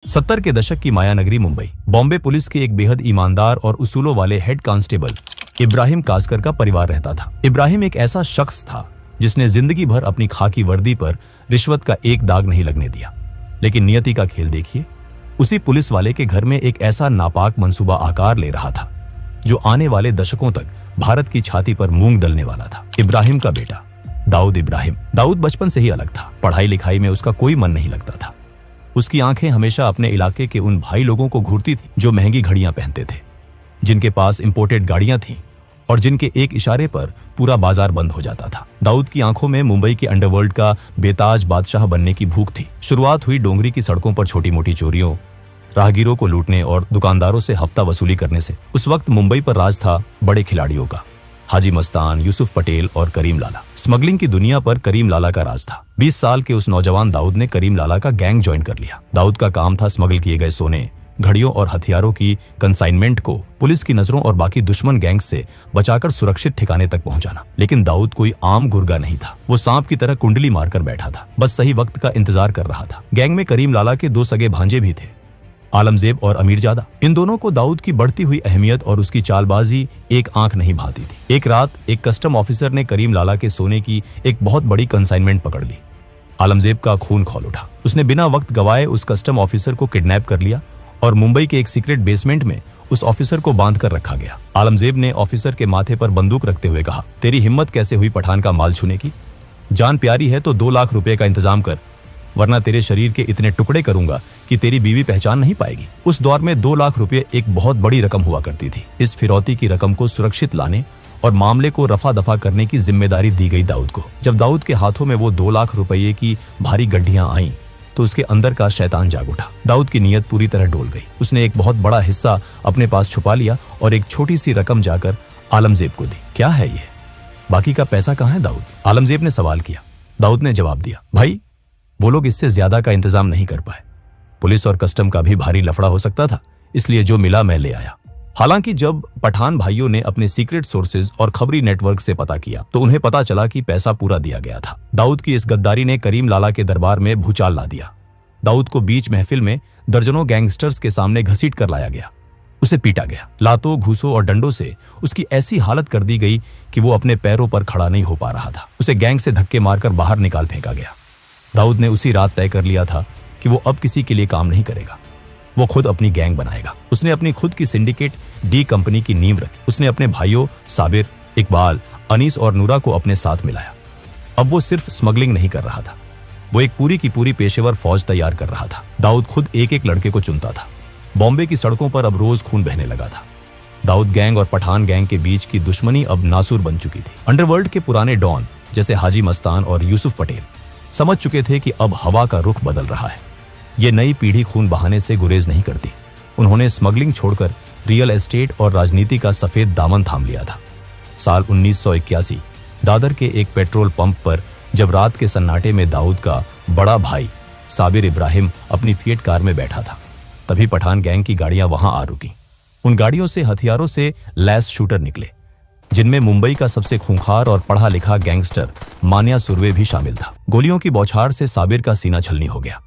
70 के दशक की मायानगरी मुंबई। बॉम्बे पुलिस के एक बेहद ईमानदार और उसूलों वाले हेड कांस्टेबल इब्राहिम कासकर का परिवार रहता था। इब्राहिम एक ऐसा शख्स था जिसने जिंदगी भर अपनी खाकी वर्दी पर रिश्वत का एक दाग नहीं लगने दिया। लेकिन नियति का खेल देखिए, उसी पुलिस वाले के घर में एक ऐसा नापाक मंसूबा आकार ले रहा था जो आने वाले दशकों तक भारत की छाती पर मूंग दलने वाला था। इब्राहिम का बेटा दाऊद इब्राहिम। दाऊद बचपन से ही अलग था। पढ़ाई लिखाई में उसका कोई मन नहीं लगता था। उसकी आंखें हमेशा अपने इलाके के उन भाई लोगों को घूरती थी जो महंगी घड़ियां पहनते थे, जिनके पास इंपोर्टेड गाड़ियां थीं और जिनके एक इशारे पर पूरा बाजार बंद हो जाता था। दाऊद की आंखों में मुंबई के अंडरवर्ल्ड का बेताज बादशाह बनने की भूख थी। शुरुआत हुई डोंगरी की सड़कों पर छोटी मोटी चोरियों, राहगीरों को लूटने और दुकानदारों से हफ्ता वसूली करने से। उस वक्त मुंबई पर राज था बड़े खिलाड़ियों का, हाजी मस्तान, यूसुफ पटेल और करीम लाला। स्मगलिंग की दुनिया पर करीम लाला का राज था। 20 साल के उस नौजवान दाऊद ने करीम लाला का गैंग ज्वाइन कर लिया। दाऊद का काम था स्मगल किए गए सोने, घड़ियों और हथियारों की कंसाइनमेंट को पुलिस की नजरों और बाकी दुश्मन गैंग से बचाकर सुरक्षित ठिकाने तक पहुंचाना। लेकिन दाऊद कोई आम गुर्गा नहीं था। वो सांप की तरह कुंडली मारकर बैठा था, बस सही वक्त का इंतजार कर रहा था। गैंग में करीम लाला के 2 सगे भांजे भी थे, आलमजेब और अमीरजादा। इन दोनों को दाऊद की बढ़ती हुई अहमियत और उसकी चालबाजी एक आंख नहीं भाती थी। एक रात एक कस्टम ऑफिसर ने करीम लाला के सोने की एक बहुत बड़ी कंसाइनमेंट पकड़ ली। आलमजेब का खून खौल उठा। उसने बिना वक्त गवाए उस कस्टम ऑफिसर को किडनैप कर लिया और मुंबई के एक सीक्रेट बेसमेंट में उस ऑफिसर को बांध कर रखा गया। आलमजेब ने ऑफिसर के माथे पर बंदूक रखते हुए कहा, तेरी हिम्मत कैसे हुई पठान का माल छूने की? जान प्यारी है तो 2 लाख रुपए का इंतजाम कर, वरना तेरे शरीर के इतने टुकड़े करूंगा कि तेरी बीवी पहचान नहीं पाएगी। उस दौर में 2 लाख रुपए एक बहुत बड़ी रकम हुआ करती थी। इस फिरौती की रकम को सुरक्षित लाने और मामले को रफा दफा करने की जिम्मेदारी दी गई दाऊद को। जब दाऊद के हाथों में वो 2 लाख रुपये की भारी गड्ढियां आईं तो उसके अंदर का शैतान जाग उठा। दाऊद की नीयत पूरी तरह डोल गई। उसने एक बहुत बड़ा हिस्सा अपने पास छुपा लिया और एक छोटी सी रकम जाकर आलमजेब को दी। क्या है ये? बाकी का पैसा कहाँ है दाऊद? आलमजेब ने सवाल किया। दाऊद ने जवाब दिया, भाई वो लोग इससे ज्यादा का इंतजाम नहीं कर पाए। पुलिस और कस्टम का भी भारी लफड़ा हो सकता था, इसलिए जो मिला मैं ले आया। हालांकि जब पठान भाइयों ने अपने सीक्रेट सोर्सेज और खबरी नेटवर्क से पता किया तो उन्हें पता चला कि पैसा पूरा दिया गया था। दाऊद की इस गद्दारी ने करीम लाला के दरबार में भूचाल ला दिया। दाऊद को बीच महफिल में दर्जनों गैंगस्टर्स के सामने घसीट कर लाया गया। उसे पीटा गया। लातों, घूसों और डंडों से उसकी ऐसी हालत कर दी गई कि वो अपने पैरों पर खड़ा नहीं हो पा रहा था। उसे गैंग से धक्के मारकर बाहर निकाल फेंका गया। दाऊद ने उसी रात तय कर लिया था कि वो अब किसी के लिए काम नहीं करेगा। वो खुद अपनी गैंग बनाएगा। उसने अपनी खुद की सिंडिकेट डी कंपनी की नींव रखी। उसने अपने भाइयों साबिर, इकबाल, अनीस और नूरा को अपने साथ मिलाया। अब वो सिर्फ स्मगलिंग नहीं कर रहा था, वो एक पूरी की पूरी पेशेवर फौज तैयार कर रहा था। दाऊद खुद एक एक लड़के को चुनता था। बॉम्बे की सड़कों पर अब रोज खून बहने लगा था। दाऊद गैंग और पठान गैंग के बीच की दुश्मनी अब नासूर बन चुकी थी। अंडरवर्ल्ड के पुराने डॉन जैसे हाजी मस्तान और यूसुफ पटेल समझ चुके थे कि अब हवा का रुख बदल रहा है। ये नई पीढ़ी खून बहाने से गुरेज नहीं करती। उन्होंने स्मगलिंग छोड़कर रियल एस्टेट और राजनीति का सफेद दामन थाम लिया था। साल 1981 दादर के एक पेट्रोल पंप पर जब रात के सन्नाटे में दाऊद का बड़ा भाई साबिर इब्राहिम अपनी फिएट कार में बैठा था, तभी पठान गैंग की गाड़ियां वहां आ रुकी। उन गाड़ियों से हथियारों से लैस शूटर निकले, जिनमें मुंबई का सबसे खूंखार और पढ़ा लिखा गैंगस्टर मान्या सुरवे भी शामिल था। गोलियों की बौछार से साबिर का सीना छलनी हो गया।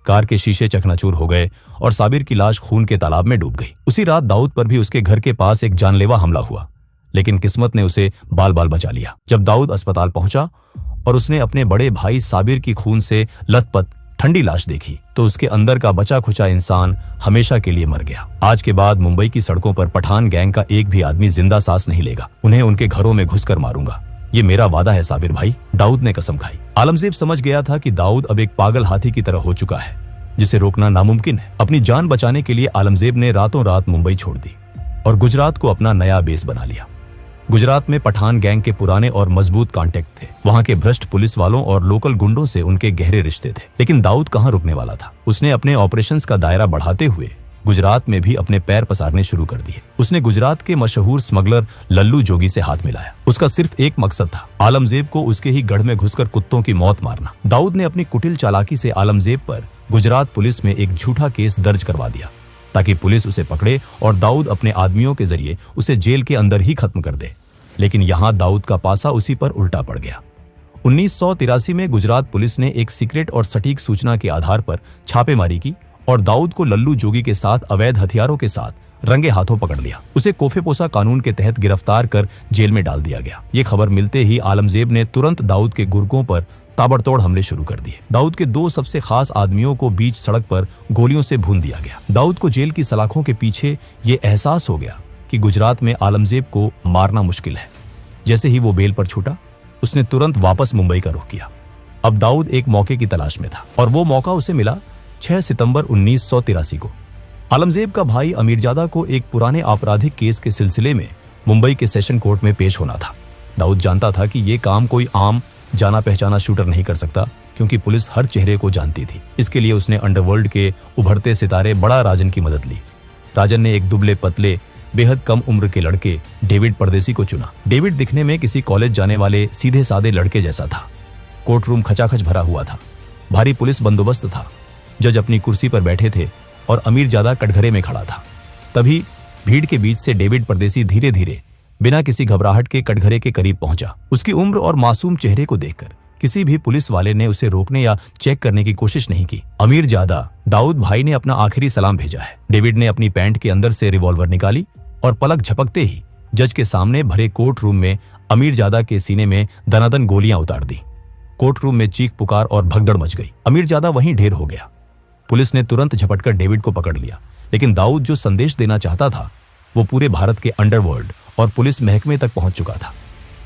कार के शीशे चकनाचूर हो गए और साबिर की लाश खून के तालाब में डूब गई। उसी रात दाऊद पर भी उसके घर के पास एक जानलेवा हमला हुआ, लेकिन किस्मत ने उसे बाल बाल बचा लिया। जब दाऊद अस्पताल पहुंचा और उसने अपने बड़े भाई साबिर की खून से लथपथ ठंडी लाश देखी तो उसके अंदर का बचा खुचा इंसान हमेशा के लिए मर गया। आज के बाद मुंबई की सड़कों पर पठान गैंग का एक भी आदमी जिंदा सांस नहीं लेगा। उन्हें उनके घरों में घुसकर मारूंगा, ये मेरा वादा है साबिर भाई, दाऊद ने कसम खाई। आलमजेब समझ गया था कि दाऊद अब एक पागल हाथी की तरह हो चुका है, जिसे रोकना नामुमकिन है। अपनी जान बचाने के लिए आलमजेब ने रातों रात मुंबई छोड़ दी और गुजरात को अपना नया बेस बना लिया। गुजरात में पठान गैंग के पुराने और मजबूत कॉन्टेक्ट थे। वहां के भ्रष्ट पुलिस वालों और लोकल गुंडों से उनके गहरे रिश्ते थे। लेकिन दाऊद कहां रुकने वाला था। उसने अपने ऑपरेशंस का दायरा बढ़ाते हुए गुजरात में भी अपने पैर पसारने शुरू कर दिए। उसने गुजरात के मशहूर स्मगलर लल्लू जोगी से हाथ मिलाया। उसका सिर्फ एक मकसद था, आलमजेब को उसके ही गढ़ में घुसकर कुत्तों की मौत मारना। दाऊद ने अपनी कुटिल चालाकी से आलमजेब पर गुजरात पुलिस में एक झूठा केस दर्ज करवा दिया ताकि पुलिस उसे पकड़े और दाऊद अपने आदमियों के जरिए उसे जेल के अंदर ही खत्म कर दे। लेकिन यहां दाऊद का पासा उसी पर उल्टा पड़ गया। 1983 में गुजरात पुलिस ने एक सीक्रेट और सटीक सूचना के आधार पर छापेमारी की और दाऊद को लल्लू जोगी के साथ अवैध हथियारों के साथ रंगे हाथों पकड़ लिया। उसे कोफेपोसा कानून के तहत गिरफ्तार कर जेल में डाल दिया गया। ये खबर मिलते ही आलमजेब ने तुरंत दाऊद के गुर्गों पर ताबड़तोड़ हमले शुरू कर दिए। दाऊद के 2 सबसे खास आदमियों को बीच सड़क पर गोलियों से भून दिया गया। दाऊद को जेल की सलाखों के पीछे ये एहसास हो गया कि गुजरात में आलमजेब को मारना मुश्किल है। जैसे ही वो बेल पर छूटा, उसने तुरंत वापस मुंबई का रुख किया। अब दाऊद एक मौके की तलाश में था और वो मौका उसे मिला 6 सितंबर 1983 को। आलमजेब का भाई अमीरजादा को एक पुराने आपराधिक केस के सिलसिले में मुंबई के सेशन कोर्ट में पेश होना था। दाऊद जानता था कि ये काम कोई आम जाना पहचाना शूटर नहीं कर सकता, क्योंकि पुलिस हर चेहरे को जानती थी। इसके लिए उसने अंडरवर्ल्ड के उभरते सितारे बड़ा राजन की मदद ली। राजन ने एक दुबले पतले बेहद कम उम्र के लड़के डेविड परदेसी को चुना। डेविड दिखने में किसी कॉलेज जाने वाले सीधे साधे लड़के जैसा था। कोर्ट रूम खचाखच भरा हुआ था। भारी पुलिस बंदोबस्त था। जज अपनी कुर्सी पर बैठे थे और अमीरजादा कटघरे में खड़ा था। तभी भीड़ के बीच से डेविड परदेसी धीरे धीरे बिना किसी घबराहट के कटघरे के करीब पहुंचा। उसकी उम्र और मासूम चेहरे को देखकर किसी भी पुलिस वाले ने उसे रोकने या चेक करने की कोशिश नहीं की। अमीरजादा, दाऊद भाई ने अपना आखिरी सलाम भेजा है। डेविड ने अपनी पैंट के अंदर से रिवॉल्वर निकाली और पलक झपकते ही जज के सामने भरे कोर्ट रूम में अमीरजादा के सीने में दनादन गोलियां उतार दी। कोर्ट रूम में चीख पुकार और भगदड़ मच गई। अमीरजादा वहीं ढेर हो गया। पुलिस ने तुरंत झपटकर डेविड को पकड़ लिया, लेकिन दाऊद जो संदेश देना चाहता था वो पूरे भारत के अंडरवर्ल्ड और पुलिस महकमे तक पहुंच चुका था।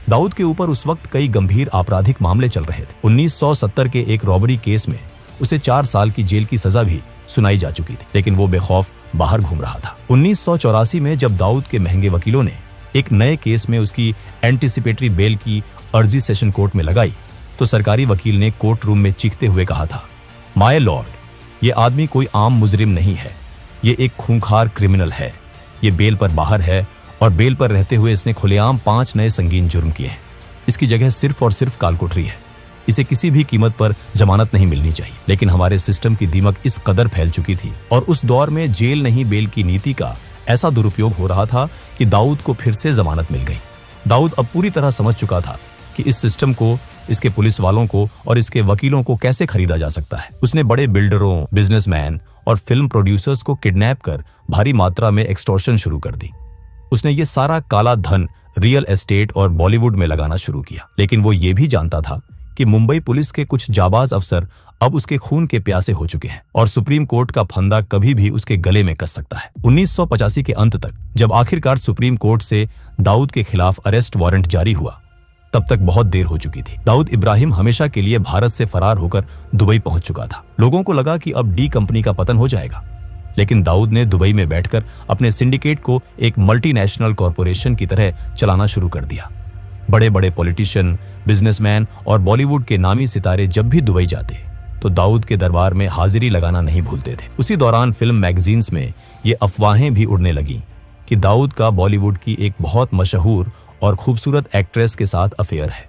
दाऊद के ऊपर उस वक्त कई गंभीर आपराधिक मामले चल रहे थे। 1970 के एक रॉबरी केस में उसे 4 साल की जेल की सजा भी सुनाई जा चुकी थी, लेकिन वो बेखौफ बाहर घूम रहा था। 1984 में जब दाऊद के महंगे वकीलों ने एक नए केस में उसकी एंटीसिपेटरी बेल की अर्जी सेशन कोर्ट में लगाई, तो सरकारी वकील ने कोर्ट रूम में चीखते हुए कहा था, माय लॉर्ड, ये आदमी कोई आम मुजरिम नहीं है, ये एक खूंखार क्रिमिनल है। ये बेल पर बाहर है और बेल पर रहते हुए इसने खुलेआम 5 नए संगीन जुर्म किए हैं। इसकी जगह सिर्फ और सिर्फ कालकोठरी है। इसे किसी भी कीमत पर जमानत नहीं मिलनी चाहिए। लेकिन हमारे सिस्टम की दीमक इस कदर फैल चुकी थी और उस दौर में जेल नहीं बेल की नीति का ऐसा दुरुपयोग हो रहा था कि दाऊद को फिर से जमानत मिल गई। दाऊद अब पूरी तरह समझ चुका था कि इस सिस्टम को, इसके पुलिस वालों को और इसके वकीलों को कैसे खरीदा जा सकता है। उसने बड़े बिल्डरों, बिजनेसमैन और फिल्म प्रोड्यूसर्स को किडनैप कर भारी मात्रा में एक्सटॉर्शन शुरू कर दी। उसने ये सारा काला धन रियल एस्टेट और बॉलीवुड में लगाना शुरू किया। लेकिन वो ये भी जानता था कि मुंबई पुलिस के कुछ जाबाज अफसर अब उसके खून के प्यासे हो चुके हैं और सुप्रीम कोर्ट का फंदा कभी भी उसके गले में कस सकता है। 1985 के अंत तक जब आखिरकार सुप्रीम कोर्ट से दाऊद के खिलाफ अरेस्ट वारंट जारी हुआ, तब तक बहुत देर हो चुकी थी। दाऊद इब्राहिम हमेशा के लिए भारत से फरार होकर दुबई पहुंच चुका था। लोगों को लगा कि अब डी कंपनी का पतन हो जाएगा, लेकिन दाऊद ने दुबई में बैठकर अपने सिंडिकेट को एक मल्टीनेशनल कॉरपोरेशन की तरह चलाना शुरू कर दिया। बड़े बड़े पॉलिटिशियन, बिजनेसमैन और बॉलीवुड के नामी सितारे जब भी दुबई जाते तो दाऊद के दरबार में हाजिरी लगाना नहीं भूलते थे। उसी दौरान फिल्म मैगजीन्स में ये अफवाहें भी उड़ने लगी कि दाऊद का बॉलीवुड की एक बहुत मशहूर और खूबसूरत एक्ट्रेस के साथ अफेयर है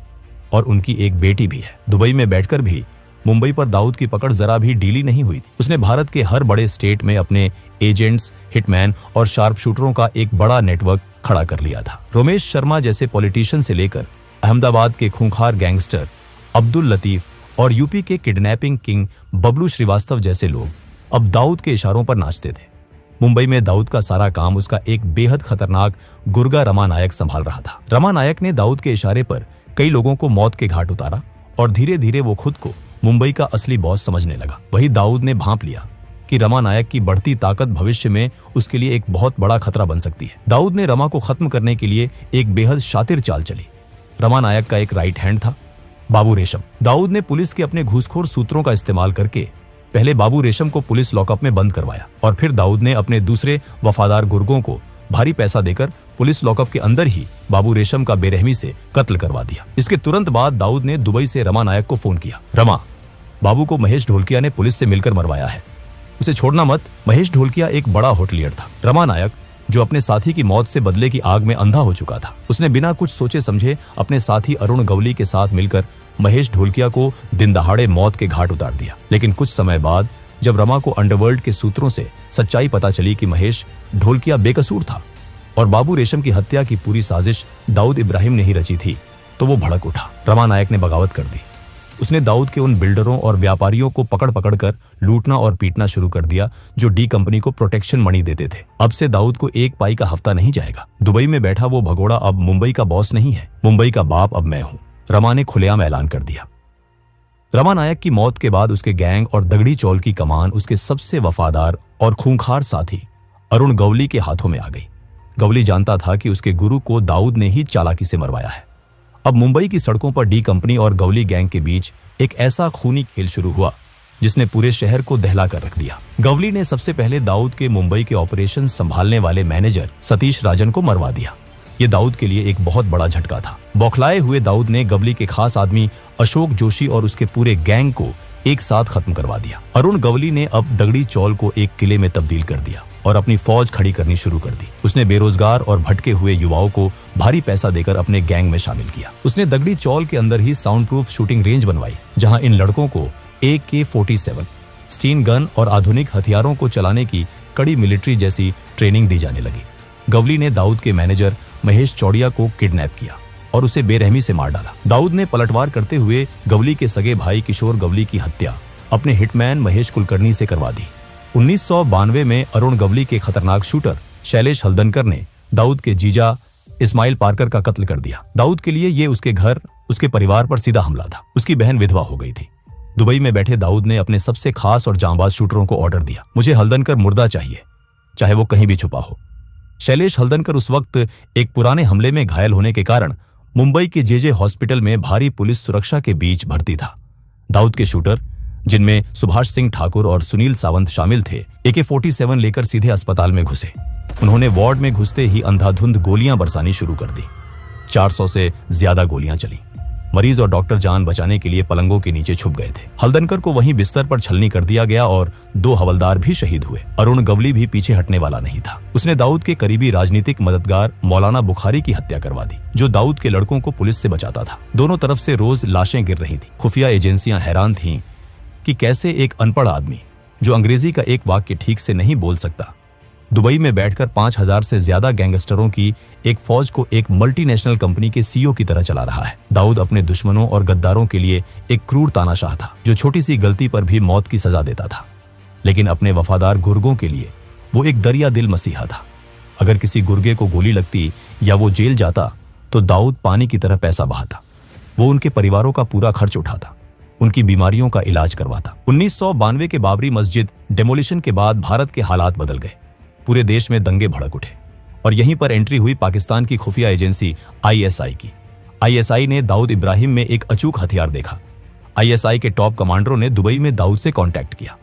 और उनकी एक बेटी भी है। दुबई में बैठकर भी मुंबई पर दाऊद की पकड़ जरा भी ढीली नहीं हुई थी। उसने भारत के हर बड़े स्टेट में अपने एजेंट्स, हिटमैन और शार्प शूटरों का एक बड़ा नेटवर्क खड़ा कर लिया था। रोमेश शर्मा जैसे पॉलिटिशियन से लेकर अहमदाबाद के खूंखार गैंगस्टर अब्दुल लतीफ और यूपी के किडनैपिंग किंग बबलू श्रीवास्तव जैसे लोग अब दाऊद के इशारों पर नाचते थे। मुंबई में दाऊद का सारा काम उसका एक बेहद खतरनाक गुर्गा रमा नायक संभाल रहा था। रमा नायक ने दाऊद के इशारे पर कई लोगों को मौत के घाट उतारा और धीरे धीरे वो खुद को मुंबई का असली बॉस समझने लगा। वही दाऊद ने भांप लिया कि रमा नायक की बढ़ती ताकत भविष्य में उसके लिए एक बहुत बड़ा खतरा बन सकती है। दाऊद ने रमा को खत्म करने के लिए एक बेहद शातिर चाल चली। रमा नायक का एक राइट हैंड था, बाबू रेशम। दाऊद ने पुलिस के अपने घूसखोर सूत्रों का इस्तेमाल करके पहले बाबू रेशम को पुलिस लॉकअप में बंद करवाया और फिर दाऊद ने अपने दूसरे वफादार गुर्गों को भारी पैसा देकर पुलिस लॉकअप के अंदर ही बाबू रेशम का बेरहमी से कत्ल करवा दिया। इसके तुरंत बाद दाऊद ने दुबई से रमा नायक को फोन किया, रमा, बाबू को महेश ढोलकिया ने पुलिस से मिलकर मरवाया है, उसे छोड़ना मत। महेश ढोलकिया एक बड़ा होटलियर था। रमा नायक, जो अपने साथी की मौत से बदले की आग में अंधा हो चुका था, उसने बिना कुछ सोचे समझे अपने साथी अरुण गवली के साथ मिलकर महेश ढोलकिया को दिन दहाड़े मौत के घाट उतार दिया। लेकिन कुछ समय बाद जब रमा को अंडरवर्ल्ड के सूत्रों से सच्चाई पता चली कि महेश ढोलकिया बेकसूर था और बाबू रेशम की हत्या की पूरी साजिश दाऊद इब्राहिम ने ही रची थी, तो वो भड़क उठा। रमा नायक ने बगावत कर दी उसने दाऊद के उन बिल्डरों और व्यापारियों को पकड़ पकड़ कर लूटना और पीटना शुरू कर दिया जो डी कंपनी को प्रोटेक्शन मनी देते थे। अब से दाऊद को एक पाई का हफ्ता नहीं जाएगा। दुबई में बैठा वो भगोड़ा अब मुंबई का बॉस नहीं है, मुंबई का बाप अब मैं हूं, रमा ने खुलेआम ऐलान कर दिया। रमा नायक की मौत के बाद उसके गैंग और दगड़ी चौल की कमान उसके सबसे वफादार और खूंखार साथी अरुण गवली के हाथों में आ गई। गवली जानता था कि उसके गुरु को दाऊद ने ही चालाकी से मरवाया है। अब मुंबई की सड़कों पर डी कंपनी और गवली गैंग के बीच एक ऐसा खूनी खेल शुरू हुआ जिसने पूरे शहर को दहला कर रख दिया। गवली ने सबसे पहले दाऊद के मुंबई के ऑपरेशन संभालने वाले मैनेजर सतीश राजन को मरवा दिया। ये दाऊद के लिए एक बहुत बड़ा झटका था। बौखलाए हुए दाऊद ने गवली के खास आदमी अशोक जोशी और उसके पूरे गैंग को एक साथ खत्म करवा दिया। अरुण गवली ने अब दगड़ी चौल को एक किले में तब्दील कर दिया और अपनी फौज खड़ी करनी शुरू कर दी। उसने बेरोजगार और भटके हुए युवाओं को भारी पैसा देकर अपने गैंग में शामिल किया। उसने दगड़ी चौल के अंदर ही साउंड प्रूफ शूटिंग रेंज बनवाई जहां इन लड़कों को AK-47 स्टीन गन और आधुनिक हथियारों को चलाने की कड़ी मिलिट्री जैसी ट्रेनिंग दी जाने लगी। गवली ने दाऊद के मैनेजर महेश चौड़िया को किडनैप किया और उसे बेरहमी से मार डाला। दाऊद ने पलटवार करते हुए गवली के सगे भाई किशोर गवली की हत्या अपने हिटमैन महेश कुलकर्णी से करवा दी। 1992 में अरुण गवली के खतरनाक शूटर शैलेश हल्दनकर ने दाऊद के जीजा इस्माइल पार्कर का कत्ल कर दिया। दाऊद के लिए ये उसके घर, उसके परिवार पर सीधा हमला था। उसकी बहन विधवा हो गई थी। दुबई में बैठे दाऊद ने अपने सबसे खास और जांबाज शूटरों को ऑर्डर दिया, मुझे हल्दनकर मुर्दा चाहिए, चाहे वो कहीं भी छुपा हो। शैलेश हल्दनकर उस वक्त एक पुराने हमले में घायल होने के कारण मुंबई के JJ हॉस्पिटल में भारी पुलिस सुरक्षा के बीच भर्ती था। दाऊद के शूटर, जिनमें सुभाष सिंह ठाकुर और सुनील सावंत शामिल थे, AK-47 लेकर सीधे अस्पताल में घुसे। उन्होंने वार्ड में घुसते ही अंधाधुंध गोलियां बरसानी शुरू कर दी। 400 से ज्यादा गोलियां चली। मरीज और डॉक्टर जान बचाने के लिए पलंगों के नीचे छुप गए थे। हल्दनकर को वहीं बिस्तर पर छलनी कर दिया गया और 2 हवलदार भी शहीद हुए। अरुण गवली भी पीछे हटने वाला नहीं था। उसने दाऊद के करीबी राजनीतिक मददगार मौलाना बुखारी की हत्या करवा दी, जो दाऊद के लड़कों को पुलिस से बचाता था। दोनों तरफ से रोज लाशें गिर रही थी। खुफिया एजेंसियां हैरान थीं कि कैसे एक अनपढ़ आदमी जो अंग्रेजी का एक वाक्य ठीक से नहीं बोल सकता, दुबई में बैठकर 5000 से ज्यादा गैंगस्टरों की एक फौज को एक मल्टीनेशनल कंपनी के CEO की तरह चला रहा है। दाऊद अपने दुश्मनों और गद्दारों के लिए एक क्रूर तानाशाह था जो छोटी सी गलती पर भी मौत की सजा देता था, लेकिन अपने वफादार गुर्गों के लिए वो एक दरिया दिल मसीहा था। अगर किसी गुर्गे को गोली लगती या वो जेल जाता तो दाऊद पानी की तरह पैसा बहाता। वो उनके परिवारों का पूरा खर्च उठाता, उनकी बीमारियों का इलाज करवाता। 1992 के बाबरी मस्जिद डेमोलिशन के बाद भारत के हालात बदल गए। पूरे देश में दंगे भड़क उठे और यहीं पर एंट्री हुई पाकिस्तान की खुफिया एजेंसी ISI की। ISI ने दाऊद इब्राहिम में एक अचूक हथियार देखा। ISI के टॉप कमांडरों ने दुबई में दाऊद से कांटेक्ट किया।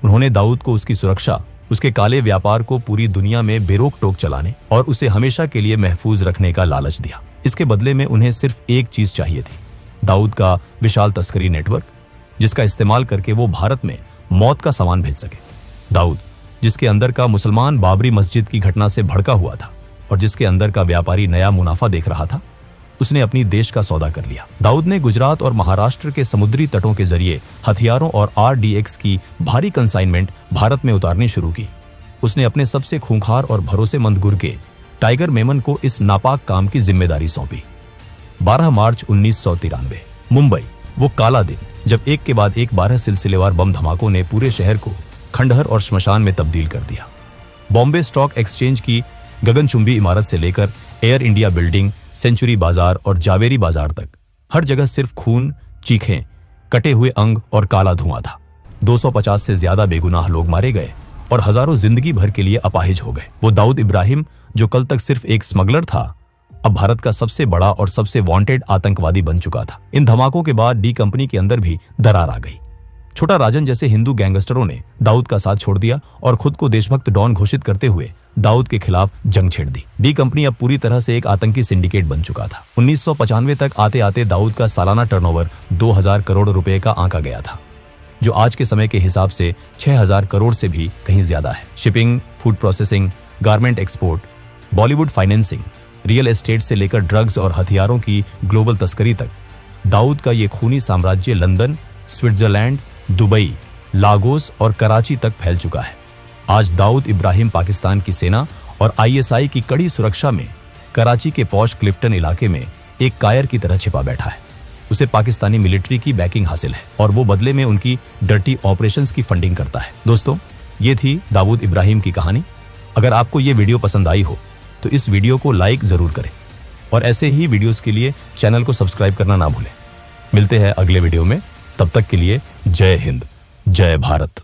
उन्होंने दाऊद को उसकी सुरक्षा, उसके काले व्यापार को पूरी दुनिया में बेरोक टोक चलाने और उसे हमेशा के लिए महफूज रखने का लालच दिया। इसके बदले में उन्हें सिर्फ एक चीज चाहिए थी, दाऊद का विशाल तस्करी नेटवर्क, जिसका इस्तेमाल करके वो भारत में मौत का सामान भेज सके। दाऊद, जिसके अंदर का मुसलमान बाबरी मस्जिद की घटना से भड़का हुआ था और जिसके अंदर का व्यापारी नया मुनाफा देख रहा था, उसने अपनी देश का सौदा कर लिया। दाऊद ने गुजरात और महाराष्ट्र के समुद्री तटों के जरिए हथियारों और RDX की भारी कंसाइनमेंट भारत में उतारनी शुरू की। उसने अपने सबसे खूंखार और भरोसेमंद गुर्गे टाइगर मेमन को इस नापाक काम की जिम्मेदारी सौंपी। 12 मार्च 1993, मुंबई, वो काला दिन जब एक के बाद एक 12 सिलसिलेवार बम धमाकों ने पूरे शहर को खंडहर और श्मशान में तब्दील कर दिया। बॉम्बे स्टॉक एक्सचेंज की गगनचुंबी इमारत से लेकर एयर इंडिया बिल्डिंग, सेंचुरी बाजार और जावेरी बाजार तक हर जगह सिर्फ खून, चीखें, कटे हुए अंग और काला धुआं था। 250 से ज्यादा बेगुनाह लोग मारे गए और हजारों जिंदगी भर के लिए अपाहिज हो गए। वो दाऊद इब्राहिम, जो कल तक सिर्फ एक स्मगलर था, अब भारत का सबसे बड़ा और सबसे वांटेड आतंकवादी बन चुका था। इन धमाकों के बाद डी कंपनी के अंदर भी दरार आ गई। छोटा राजन जैसे हिंदू गैंगस्टरों ने दाऊद का साथ छोड़ दिया और खुद को देशभक्त डॉन घोषित करते हुए दाऊद के खिलाफ जंग छेड़ दी। डी कंपनी अब पूरी तरह से एक आतंकी सिंडिकेट बन चुका था। 1995 तक आते आते दाऊद का सालाना टर्नओवर 2000 करोड़ रुपए का आंका गया था, जो आज के समय के हिसाब से 6000 करोड़ से भी कहीं ज्यादा है। Shipping, food processing, garment export, Bollywood financing, real estate से लेकर ड्रग्स और हथियारों की ग्लोबल तस्करी तक दाऊद का ये खूनी साम्राज्य लंदन, स्विट्जरलैंड, दुबई, लागोस और कराची तक फैल चुका है। आज दाऊद इब्राहिम पाकिस्तान की सेना और ISI की कड़ी सुरक्षा में कराची के पॉश क्लिफ्टन इलाके में एक कायर की तरह छिपा बैठा है। उसे पाकिस्तानी मिलिट्री की बैकिंग हासिल है और वो बदले में उनकी डर्टी ऑपरेशंस की फंडिंग करता है। दोस्तों, ये थी दाऊद इब्राहिम की कहानी। अगर आपको ये वीडियो पसंद आई हो तो इस वीडियो को लाइक जरूर करें और ऐसे ही वीडियोस के लिए चैनल को सब्सक्राइब करना ना भूलें। मिलते हैं अगले वीडियो में, तब तक के लिए जय हिंद, जय भारत।